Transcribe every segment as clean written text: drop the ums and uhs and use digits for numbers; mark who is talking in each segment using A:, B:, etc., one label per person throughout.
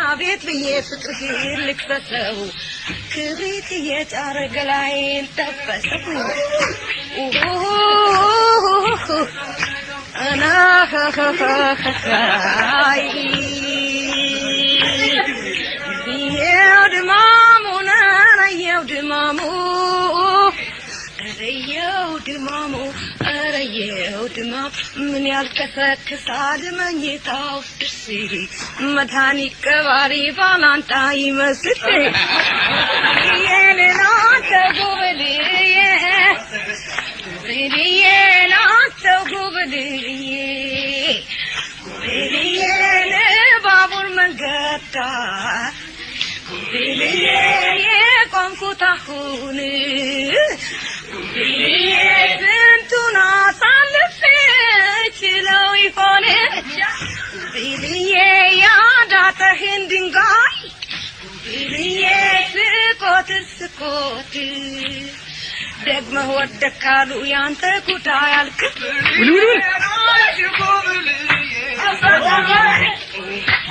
A: አቤት ብዬ ፍቅርህን ልክፈተው ክብሪት የጫረ ገላዬን ጠበሰው አና ኸኸኸኸይ ረየው ድማም ምን ያልከሰክሳል መኝታው ስሪ መድኃኒት ቀባሪ ባላንጣ ይመስል የኔና ተጉብልዬ ጉብልዬ ናቸው ጉብልዬ ጉብልዬ ባቡር መንገድ ዳር ጉብልዬ የቆምኩት አሁን ጉብልዬ ስንቱን አሳልፌ ችለው ይሆን ጉብልዬ ያዳተህን ድንጋይ ጉብልዬ ስቆት ደግመህ ወደካሉ ያንተ ጉዳይ አልክ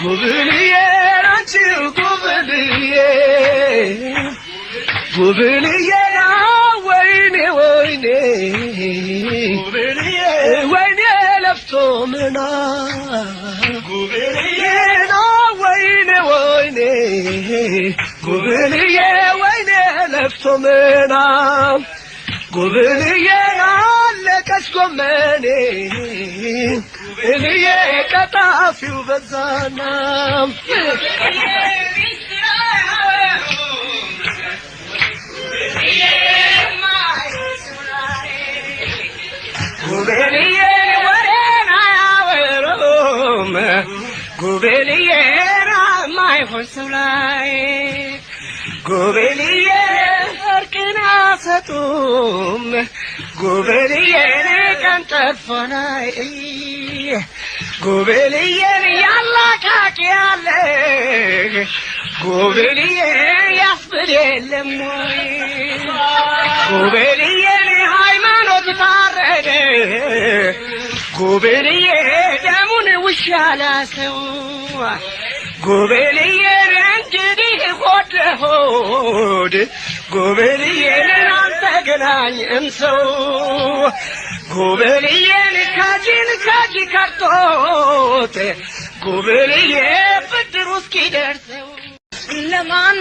B: ጉብልዬ አንቺ ጉብልዬ ጉብልዬ ወይኔ ወይኔ ጉብልዬ ወይኔ ለፍቶ ምና ጉብልዬ ወይኔ ወይኔ ጉብልዬ ወይኔ ለፍቶ ምና ጉብልዬ አለቀሽ ጎመኔ ጉብልዬ ቀጣፊው በዛና ጉብልዬ ወሬና ያወሩም ጉብልዬ ማይሆን ሰው ላይ ጉብልዬ እርቅን አሰጡም ጉብልዬ ቀን ጠርፎ ላይ ጉብልዬ ያላቃቂ ያለ ጉብልዬ ያስብል የለም ወይ ጉብልዬ ሃይማኖት ታረደ ጉብልዬ ደሙን ውሻ ላሰው ጉብልዬ እንግዲህ ሆድ ሆድ ጉብልዬ አልተገናኘም ሰው ጉብልዬ ካጂ ከርቶት ጉብልዬ ብድሩ እስኪደርሰው ለማን